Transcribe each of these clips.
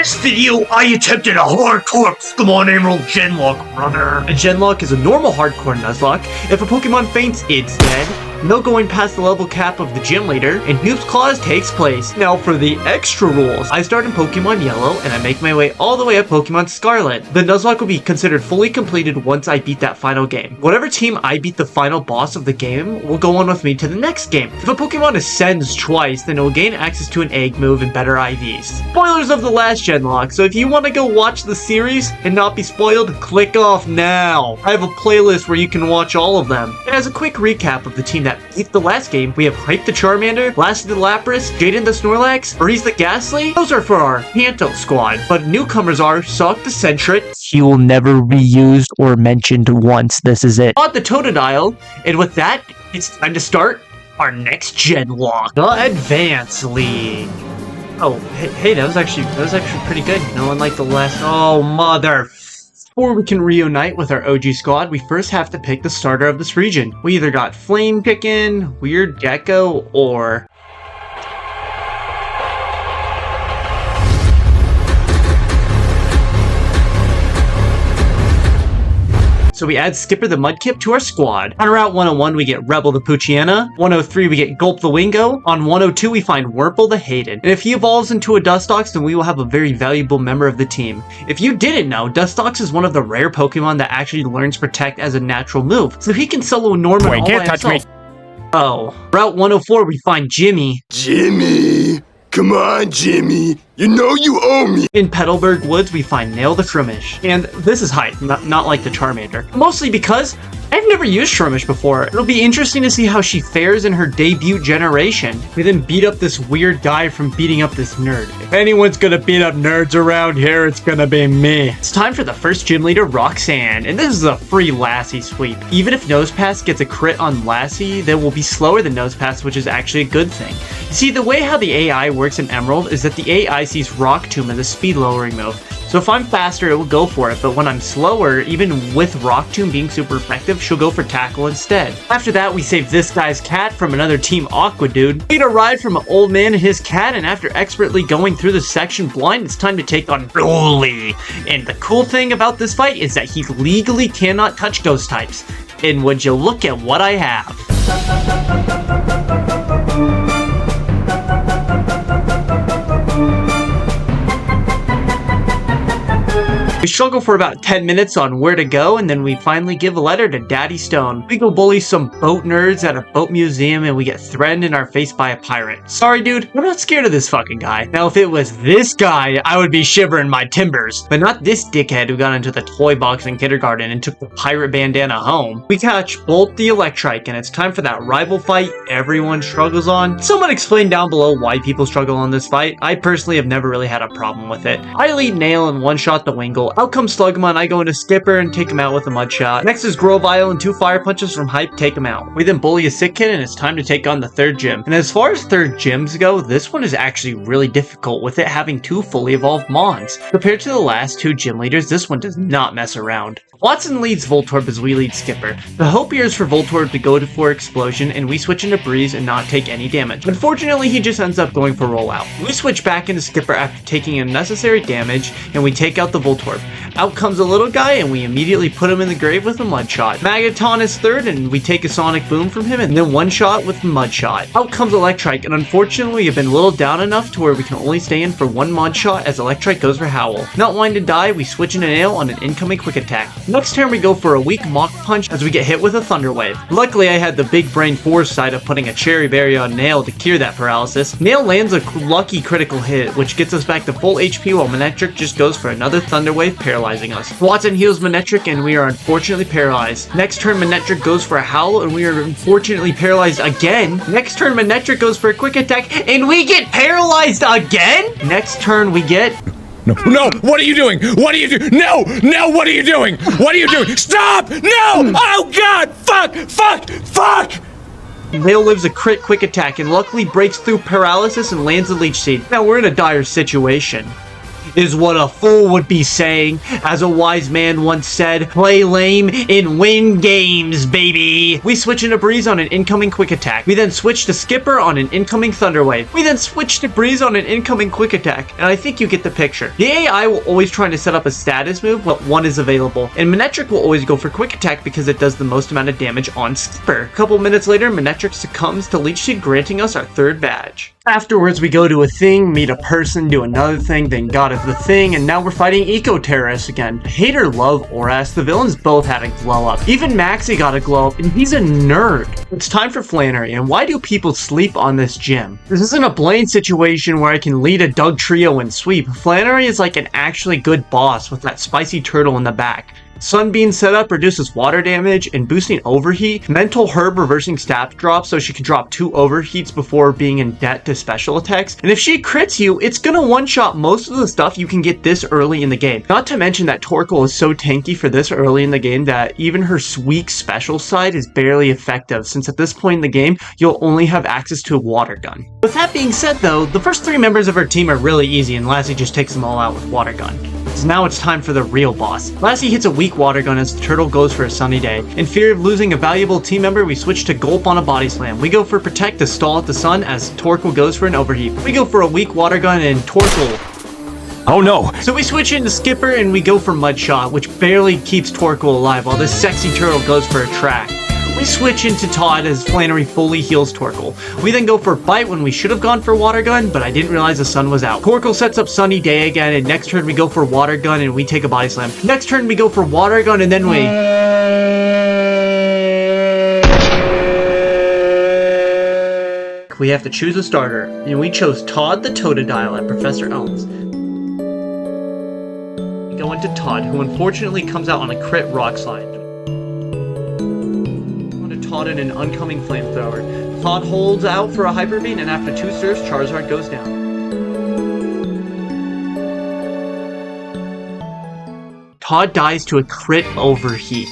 this video, I attempted a hardcore Pokemon Emerald Genlocke, brother. A Genlocke is a normal hardcore Nuzlocke. If a Pokemon faints, it's dead. No going past the level cap of the gym leader, and Noob's Claws takes place. Now for the extra rules, I start in Pokemon Yellow, and I make my way all the way up Pokemon Scarlet. The Nuzlocke will be considered fully completed once I beat that final game. Whatever team I beat the final boss of the game will go on with me to the next game. If a Pokemon ascends twice, then it will gain access to an egg move and better IVs. Spoilers of the last Genlocke, so if you want to go watch the series and not be spoiled, click off now. I have a playlist where you can watch all of them. And as a quick recap of the team that beat the last game, we have Hype the Charmander, Lassie the Lapras, Jaden the Snorlax, Breeze the Ghastly. Those are for our Kanto squad, but newcomers are Sock the Sentret. He will never be used or mentioned once. This is it. Odd the Totodile, and with that, it's time to start our next Genlocke, the Advance League. Oh, hey, that was actually pretty good. No one liked the last. Oh, mother. Before we can reunite with our OG squad, we first have to pick the starter of this region. We either got Flame Chicken, Weird Gecko, or... So we add Skipper the Mudkip to our squad. On Route 101, we get Rebel the Poochyena. 103, we get Gulp the Wingo. On 102, we find Wurmple the Hayden. And if he evolves into a Dustox, then we will have a very valuable member of the team. If you didn't know, Dustox is one of the rare Pokemon that actually learns Protect as a natural move. So he can solo Norman all by himself. Oh. Route 104, we find Jimmy. Jimmy! Come on, Jimmy! You know you owe me! In Petalburg Woods, we find Nail the Shroomish. And this is hype, not like the Charmander. Mostly because I've never used Shroomish before. It'll be interesting to see how she fares in her debut generation. We then beat up this weird guy from beating up this nerd. If anyone's gonna beat up nerds around here, it's gonna be me. It's time for the first gym leader, Roxanne, and this is a free Lassie sweep. Even if Nosepass gets a crit on Lassie, they will be slower than Nosepass, which is actually a good thing. You see, the way how the AI works in Emerald is that the AI sees Rock Tomb as a speed lowering move. So if I'm faster, it will go for it, but when I'm slower, even with Rock Tomb being super effective, she'll go for Tackle instead. After that, we save this guy's cat from another Team Aqua dude. We get a ride from an old man and his cat, and after expertly going through the section blind, it's time to take on Broly. And the cool thing about this fight is that he legally cannot touch ghost types. And would you look at what I have? We struggle for about 10 minutes on where to go, and then we finally give a letter to Daddy Stone. We go bully some boat nerds at a boat museum, and we get threatened in our face by a pirate. Sorry, dude, I'm not scared of this fucking guy. Now, if it was this guy, I would be shivering my timbers. But not this dickhead who got into the toy box in kindergarten and took the pirate bandana home. We catch Bolt the Electrike, and it's time for that rival fight everyone struggles on. Someone explain down below why people struggle on this fight. I personally have never really had a problem with it. I lead Nail and one-shot the Wingull. Out comes Slugma, I go into Skipper and take him out with a mud shot. Next is Grovyle and 2 fire punches from Hype take him out. We then bully a sick kid, and it's time to take on the third gym. And as far as third gyms go, this one is actually really difficult with it having 2 fully evolved Mons. Compared to the last 2 gym leaders, this one does not mess around. Watson leads Voltorb as we lead Skipper. The hope here is for Voltorb to go for Explosion, and we switch into Breeze and not take any damage. Unfortunately, he just ends up going for Rollout. We switch back into Skipper after taking unnecessary damage, and we take out the Voltorb. Out comes a little guy, and we immediately put him in the grave with a Mud Shot. Magaton is third, and we take a Sonic Boom from him, and then one shot with Mud Shot. Out comes Electrike, and unfortunately, we have been a little down enough to where we can only stay in for 1 Mud Shot as Electrike goes for Howl. Not wanting to die, we switch into Nail on an incoming Quick Attack. Next turn, we go for a weak Mach Punch as we get hit with a Thunder Wave. Luckily, I had the big brain foresight of putting a Cherry Berry on Nail to cure that paralysis. Nail lands a lucky critical hit, which gets us back to full HP while Manectric just goes for another Thunder Wave, paralyzing us. Watson heals Manectric, and we are unfortunately paralyzed. Next turn, Manectric goes for a Howl, and we are unfortunately paralyzed again. Next turn, Manectric goes for a Quick Attack, and we get paralyzed again? Next turn, we get... No, what are you doing? What are you doing? No, what are you doing? What are you doing? Stop! No! Oh god! Fuck! Nail lives a crit Quick Attack and luckily breaks through paralysis and lands a Leech Seed. Now we're in a dire situation. is what a fool would be saying. As a wise man once said, play lame and win games, baby. We switch into Breeze on an incoming quick attack. We then switch to Skipper on an incoming Thunder Wave. We then switch to Breeze on an incoming quick attack. And I think you get the picture. The AI will always try to set up a status move, but one is available. And Manectric will always go for quick attack because it does the most amount of damage on Skipper. A couple minutes later, Manectric succumbs to Leech Seed, granting us our third badge. Afterwards, we go to a thing, meet a person, do another thing, then God of the thing, and now we're fighting eco-terrorists again. Hate or love Oras, the villains both had a glow up. Even Maxie got a glow up, and he's a nerd. It's time for Flannery, and why do people sleep on this gym? This isn't a Blaine situation where I can lead a Doug trio and sweep. Flannery is like an actually good boss with that spicy turtle in the back. Sunbeam setup reduces water damage and boosting overheat. Mental Herb reversing stat drop so she can drop 2 overheats before being in debt to special attacks. And if she crits you, it's gonna one-shot most of the stuff you can get this early in the game. Not to mention that Torkoal is so tanky for this early in the game that even her weak special side is barely effective, since at this point in the game, you'll only have access to a water gun. With that being said though, the first 3 members of her team are really easy and Lassie just takes them all out with water gun. So now it's time for the real boss. Lassie hits a weak water gun as the turtle goes for a sunny day. In fear of losing a valuable team member, we switch to Gulp on a body slam. We go for Protect to stall at the sun as Torkoal goes for an overheat. We go for a weak water gun and Torkoal. Oh no! So we switch into Skipper and we go for Mud Shot, which barely keeps Torkoal alive while this sexy turtle goes for a track. We switch into Todd as Flannery fully heals Torkoal. We then go for Bite when we should have gone for Water Gun, but I didn't realize the sun was out. Torkoal sets up Sunny Day again, and next turn we go for Water Gun and we take a Body Slam. Next turn we go for Water Gun and then we have to choose a starter, and we chose Todd the Totodile at Professor Elms. We go into Todd, who unfortunately comes out on a crit Rock Slide. Todd in an oncoming flamethrower. Todd holds out for a Hyper Beam, and after 2 stirs, Charizard goes down. Todd dies to a crit overheat.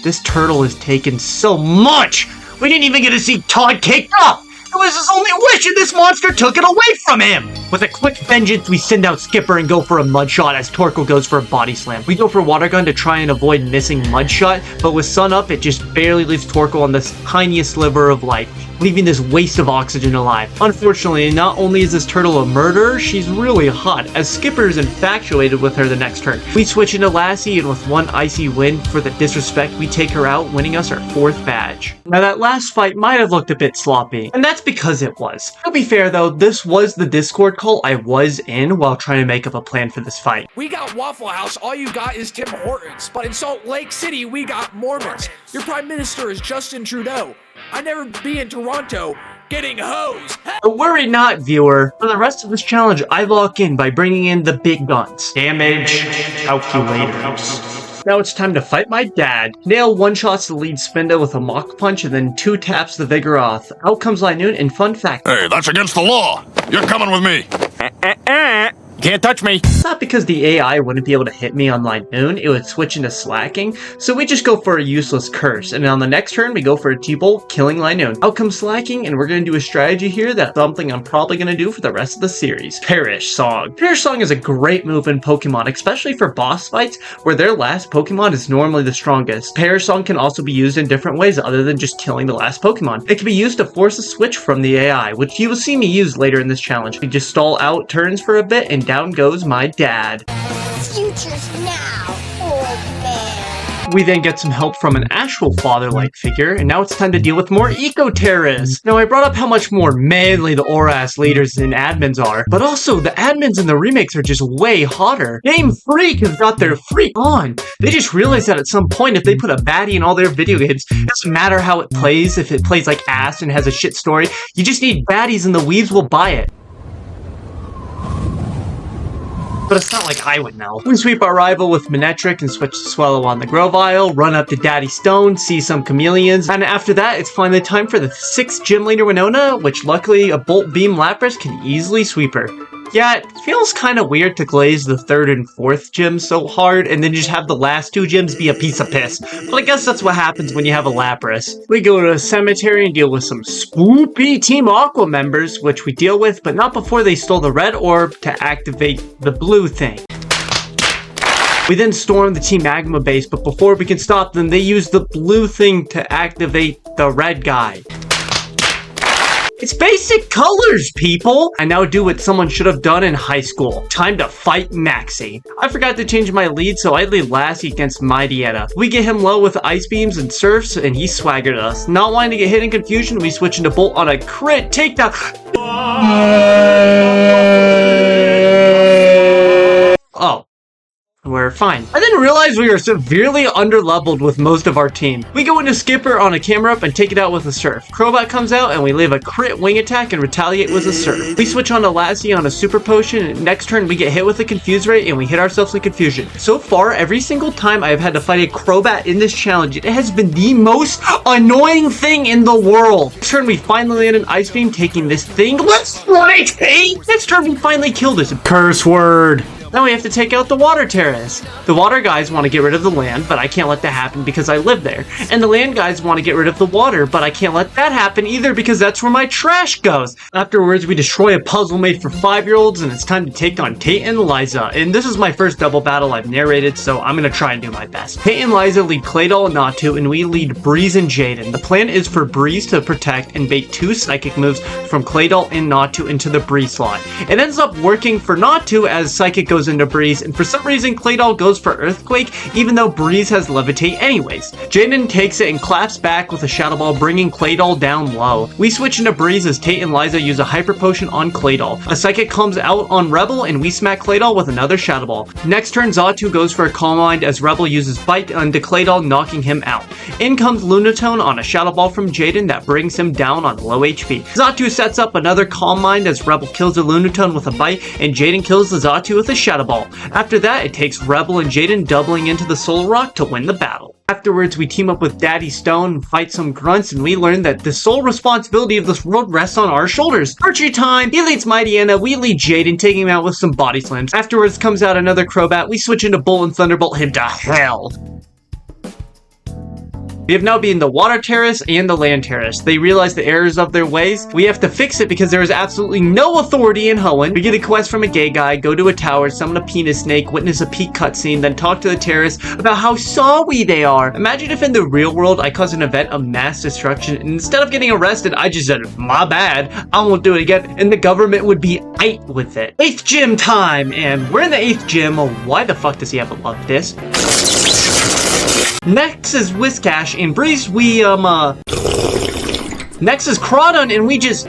This turtle has taken so much! We didn't even get to see Todd kicked up! It was his only wish and this monster took it away from him! With a quick vengeance, we send out Skipper and go for a Mud Shot as Torkoal goes for a Body Slam. We go for Water Gun to try and avoid missing Mud Shot, but with Sun up, it just barely leaves Torkoal on this tiniest sliver of light, leaving this waste of oxygen alive. Unfortunately, not only is this turtle a murderer, she's really hot, as Skipper is infatuated with her the next turn. We switch into Lassie, and with 1 icy wind for the disrespect, we take her out, winning us our 4th badge. Now that last fight might have looked a bit sloppy, and that's because it was. To be fair though, this was the Discord call I was in while trying to make up a plan for this fight. We got Waffle House, all you got is Tim Hortons. But in Salt Lake City, we got Mormons. Your Prime Minister is Justin Trudeau. I never be in Toronto getting hosed. But worry not, viewer. For the rest of this challenge, I lock in by bringing in the big guns. Damage calculators. Now it's time to fight my dad. Nail one-shots the lead Spinda with a Mach Punch and then 2 taps the Vigoroth. Out comes Linoon, and fun fact. Hey, that's against the law. You're coming with me. Can't touch me. Not because the AI wouldn't be able to hit me on Linoon, it would switch into Slacking, so we just go for a useless Curse, and on the next turn we go for a T-Bolt, killing Linoon. Out comes Slacking, and we're going to do a strategy here that's something I'm probably going to do for the rest of the series. Perish Song. Perish Song is a great move in Pokemon, especially for boss fights, where their last Pokemon is normally the strongest. Perish Song can also be used in different ways other than just killing the last Pokemon. It can be used to force a switch from the AI, which you will see me use later in this challenge. We just stall out turns for a bit, and down goes my dad. Future's now, old man. We then get some help from an actual father-like figure, and now it's time to deal with more eco-terrorists. Now I brought up how much more manly the Oras leaders and admins are, but also the admins in the remakes are just way hotter. Game Freak has got their freak on. They just realized that at some point if they put a baddie in all their video games, it doesn't matter how it plays, if it plays like ass and has a shit story, you just need baddies and the weebs will buy it. But it's not like I would know. We sweep our rival with Manectric and switch to Swallow on the Grovyle, run up to Daddy Stone, see some chameleons, and after that, it's finally time for the 6th Gym Leader Winona, which luckily a Bolt Beam Lapras can easily sweep her. Yeah, it feels kind of weird to glaze the 3rd and 4th gym so hard and then just have the last 2 gyms be a piece of piss. But I guess that's what happens when you have a Lapras. We go to a cemetery and deal with some spoopy Team Aqua members, which we deal with, but not before they stole the red orb to activate the blue thing. We then storm the Team Magma base, but before we can stop them, they use the blue thing to activate the red guy. It's basic colors, people! I now do what someone should have done in high school. Time to fight Maxie. I forgot to change my lead, so I lead Lassie against Mightyetta. We get him low with ice beams and surfs, and he swaggered us. Not wanting to get hit in confusion, we switch into Bolt on a crit takedown. Oh. We're fine. I didn't realize we were severely underleveled with most of our team. We go into Skipper on a camera up and take it out with a surf. Crobat comes out and we leave a crit wing attack and retaliate with a surf. We switch on to Lassie on a super potion, and next turn we get hit with a confuse ray and we hit ourselves in confusion. So far, every single time I have had to fight a Crobat in this challenge, it has been the most annoying thing in the world. Next turn we finally land an ice beam, taking this thing. Let's fight! Next turn we finally kill this curse word. Now we have to take out the water terrace. The water guys want to get rid of the land, but I can't let that happen because I live there. And the land guys want to get rid of the water, but I can't let that happen either because that's where my trash goes. Afterwards, we destroy a puzzle made for 5-year-olds, and it's time to take on Tate and Liza. And this is my first double battle I've narrated, so I'm going to try and do my best. Tate and Liza lead Claydol and Natu, and we lead Breeze and Jaden. The plan is for Breeze to protect and bait 2 psychic moves from Claydol and Natu into the Breeze slot. It ends up working for Natu as Psychic goes into Breeze, and for some reason Claydol goes for Earthquake even though Breeze has Levitate anyways. Jaden takes it and claps back with a Shadow Ball, bringing Claydol down low. We switch into Breeze as Tate and Liza use a Hyper Potion on Claydol. A Psychic comes out on Rebel and we smack Claydol with another Shadow Ball. Next turn Xatu goes for a Calm Mind as Rebel uses Bite onto Claydol, knocking him out. In comes Lunatone on a Shadow Ball from Jaden that brings him down on low HP. Xatu sets up another Calm Mind as Rebel kills the Lunatone with a Bite and Jaden kills the Xatu with a Shadow Ball. After that, it takes Rebel and Jaden doubling into the Soul Rock to win the battle. Afterwards, we team up with Daddy Stone, fight some grunts, and we learn that the sole responsibility of this world rests on our shoulders. Archery time! He leads Mightyetta, we lead Jaden, taking him out with some body slams. Afterwards comes out another Crobat, we switch into Bolt and Thunderbolt him to hell. We have now been the water terrace and the land terrace. They realize the errors of their ways. We have to fix it because there is absolutely no authority in Hoenn. We get a quest from a gay guy, go to a tower, summon a penis snake, witness a peak cutscene, then talk to the terrace about how sorry they are. Imagine if in the real world I caused an event of mass destruction and instead of getting arrested, I just said, my bad, I won't do it again, and the government would be aight with it. 8th gym time, and we're in the 8th gym. Why the fuck does he have a love disc? Next is Whiscash, and Breeze, Next is Crawdon, and we just...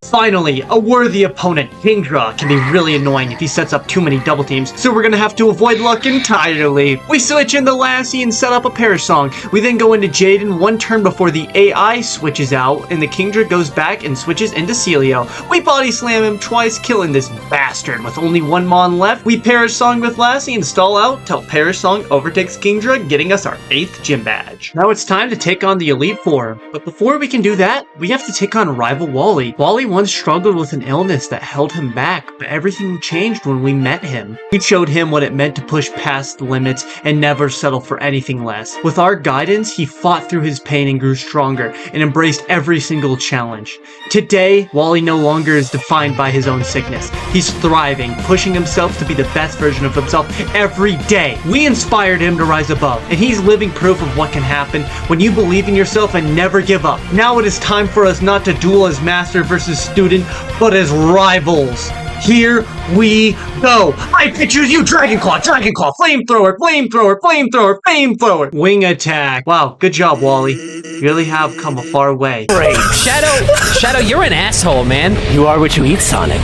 Finally, a worthy opponent. Kingdra can be really annoying if he sets up too many double teams, so we're gonna have to avoid luck entirely. We switch into Lassie and set up a Perish Song. We then go into Jaden 1 turn before the AI switches out, and the Kingdra goes back and switches into Celio. We body slam him twice, killing this bastard. With only 1 Mon left, we Perish Song with Lassie and stall out till Perish Song overtakes Kingdra, getting us our 8th gym badge. Now it's time to take on the Elite Four, but before we can do that, we have to take on rival Wally. Wally once struggled with an illness that held him back, but everything changed when we met him. We showed him what it meant to push past the limits and never settle for anything less. With our guidance, he fought through his pain and grew stronger and embraced every single challenge. Today, Wally no longer is defined by his own sickness. He's thriving, pushing himself to be the best version of himself every day. We inspired him to rise above, and he's living proof of what can happen when you believe in yourself and never give up. Now it is time for us not to duel as master versus student, but as rivals. Here we go. I choose you, Dragonclaw, Dragonclaw, Flamethrower, Flamethrower, Flamethrower, Flamethrower. Wing attack. Wow, good job, Wally. You really have come a far way. Great. Shadow, you're an asshole, man. You are what you eat, Sonic.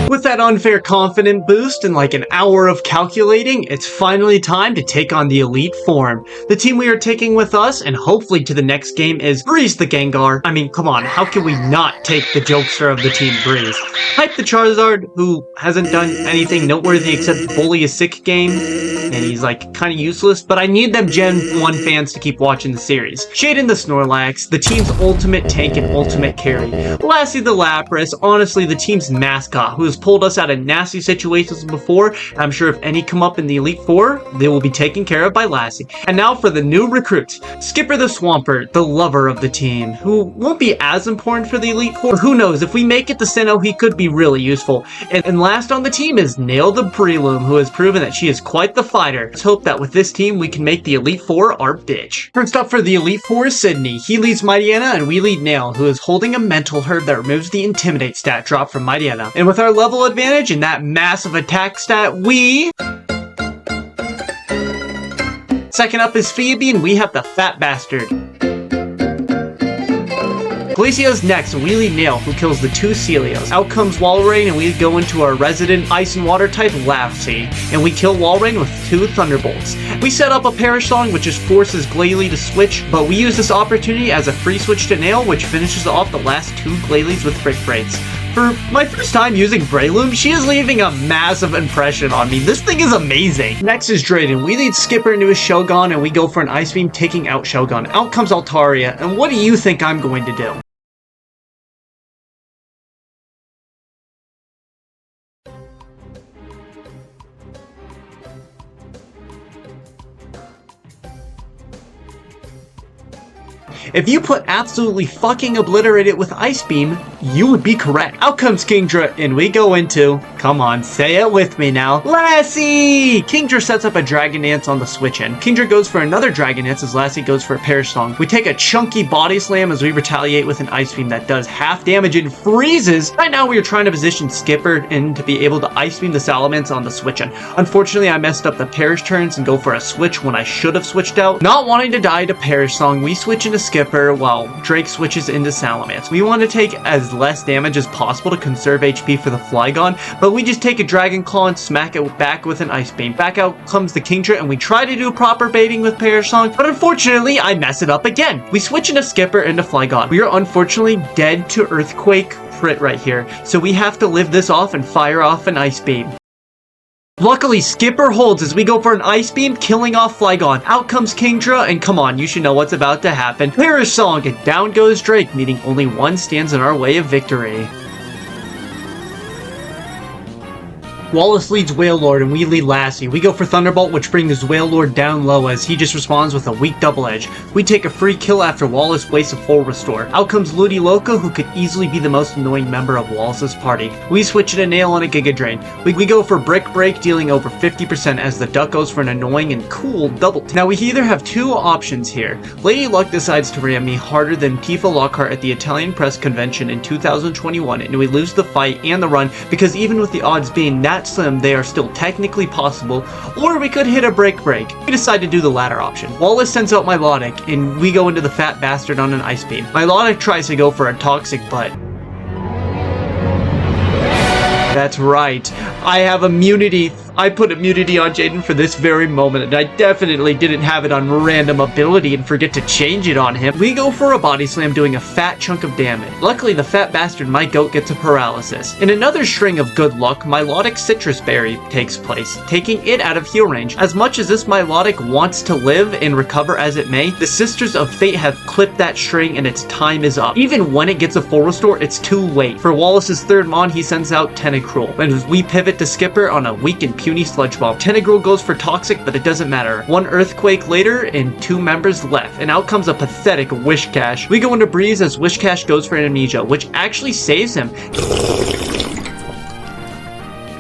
With that unfair confident boost and like an hour of calculating, it's finally time to take on the Elite Form. The team we are taking with us, and hopefully to the next game, is Breeze the Gengar. I mean, come on, how can we not take the jokester of the team, Breeze? Hype the Charizard, who hasn't done anything noteworthy except bully a sick game, and he's like kind of useless, but I need them Gen 1 fans to keep watching the series. Shaden the Snorlax, the team's ultimate tank and ultimate carry. Lassie the Lapras, honestly the team's mascot, who has pulled us out of nasty situations before, and I'm sure if any come up in the Elite Four, they will be taken care of by Lassie. And now for the new recruits, Skipper the Swampert, the lover of the team, who won't be as important for the Elite Four, but who knows, if we make it to Sinnoh, he could be really useful. And last on the team is Nail the Breloom, who has proven that she is quite the fighter. Let's hope that with this team, we can make the Elite Four our bitch. First up for the Elite Four is Sydney. He leads Mightyena, and we lead Nail, who is holding a mental herb that removes the Intimidate stat drop from Mightyena. And with our level advantage and that massive attack stat, we... Second up is Phoebe, and we have the Fat Bastard. Glacio's next, and we lead Nail, who kills the two Celios. Out comes Walrein, and we go into our resident Ice and Water type, Lassie, and we kill Walrein with two Thunderbolts. We set up a Perish Song, which just forces Glalie to switch, but we use this opportunity as a free switch to Nail, which finishes off the last two Glalies with Brick Breaks. For my first time using Breloom, she is leaving a massive impression on me. This thing is amazing. Next is Drayden. We lead Skipper into a Shogun, and we go for an Ice Beam, taking out Shogun. Out comes Altaria, and what do you think I'm going to do? If you put absolutely fucking obliterate it with Ice Beam, you would be correct. Out comes Kingdra, and we go into, come on, say it with me now, Lassie! Kingdra sets up a Dragon Dance on the switch in. Kingdra goes for another Dragon Dance as Lassie goes for a Perish Song. We take a chunky Body Slam as we retaliate with an Ice Beam that does half damage and freezes. Right now we are trying to position Skipper in to be able to Ice Beam the Salamence on the switch in. Unfortunately, I messed up the Perish turns and go for a switch when I should have switched out. Not wanting to die to Perish Song, we switch into Skipper while Drake switches into Salamence. We want to take as less damage as possible to conserve HP for the Flygon, but we just take a Dragon Claw and smack it back with an Ice Beam. Back out comes the Kingdra, and we try to do proper baiting with Perish Song, but unfortunately I mess it up again. We switch into Skipper into Flygon. We are unfortunately dead to Earthquake crit right here, so we have to live this off and fire off an Ice Beam. Luckily, Skipper holds as we go for an Ice Beam, killing off Flygon. Out comes Kingdra, and come on, you should know what's about to happen. Perish Song, and down goes Drake, meaning only one stands in our way of victory. Wallace leads Wailord, and we lead Lassie. We go for Thunderbolt, which brings Wailord down low as he just responds with a weak double edge. We take a free kill after Wallace wastes a full restore. Out comes Ludi Loco, who could easily be the most annoying member of Wallace's party. We switch in a Nail on a Giga Drain. We go for Brick Break, dealing over 50% as the Duck goes for an annoying and cool double. Now we either have two options here. Lady Luck decides to ram me harder than Tifa Lockhart at the Italian Press Convention in 2021, and we lose the fight and the run because even with the odds being that slim, they are still technically possible, or we could hit a Break. We decide to do the latter option. Wallace sends out Milotic, and we go into the Fat Bastard on an Ice Beam. Milotic tries to go for a Toxic, but... That's right. I have immunity. I put immunity on Jaden for this very moment, and I definitely didn't have it on random ability and forget to change it on him. We go for a Body Slam, doing a fat chunk of damage. Luckily, the Fat Bastard, my goat, gets a paralysis. In another string of good luck, Milotic Citrus Berry takes place, taking it out of heal range. As much as this Milotic wants to live and recover as it may, the Sisters of Fate have clipped that string and its time is up. Even when it gets a full restore, it's too late. For Wallace's third Mon, he sends out Tentacruel, and as we pivot to Skipper on a weak and puny Sludge Bomb. Tentacruel goes for Toxic, but it doesn't matter. One Earthquake later, and two members left, and out comes a pathetic Wishcash. We go into Breeze as Wishcash goes for Amnesia, which actually saves him.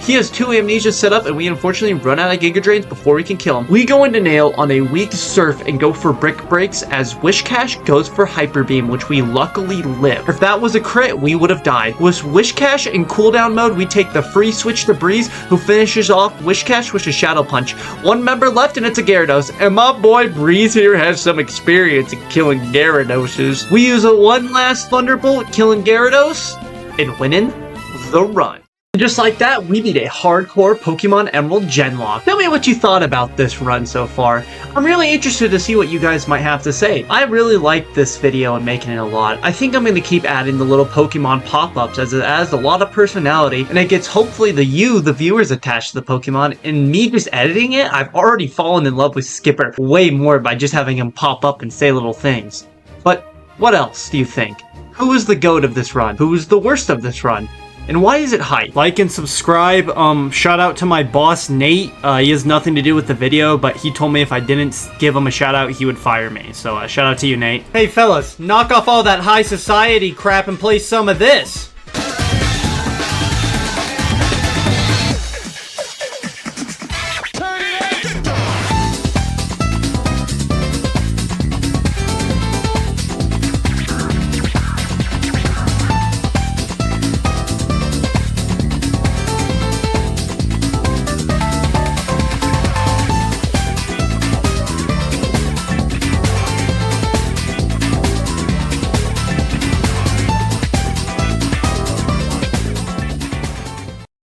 He has two Amnesias set up, and we unfortunately run out of Giga Drains before we can kill him. We go into Nail on a weak Surf and go for Brick Breaks as Wishcash goes for Hyper Beam, which we luckily live. If that was a crit, we would have died. With Wishcash in cooldown mode, we take the free switch to Breeze, who finishes off Wishcash with a Shadow Punch. One member left, and it's a Gyarados, and my boy Breeze here has some experience in killing Gyaradoses. We use one last Thunderbolt, killing Gyarados, and winning the run. And just like that, we beat a hardcore Pokemon Emerald Genlocke. Tell me what you thought about this run so far. I'm really interested to see what you guys might have to say. I really liked this video and making it a lot. I think I'm going to keep adding the little Pokemon pop-ups as it adds a lot of personality, and it gets hopefully the viewers attached to the Pokemon. And me just editing it, I've already fallen in love with Skipper way more by just having him pop up and say little things. But what else do you think? Who is the GOAT of this run? Who is the worst of this run? And why is it hype? Like and subscribe. Shout out to my boss, Nate. He has nothing to do with the video, but he told me if I didn't give him a shout out, he would fire me. So shout out to you, Nate. Hey fellas, knock off all that high society crap and play some of this.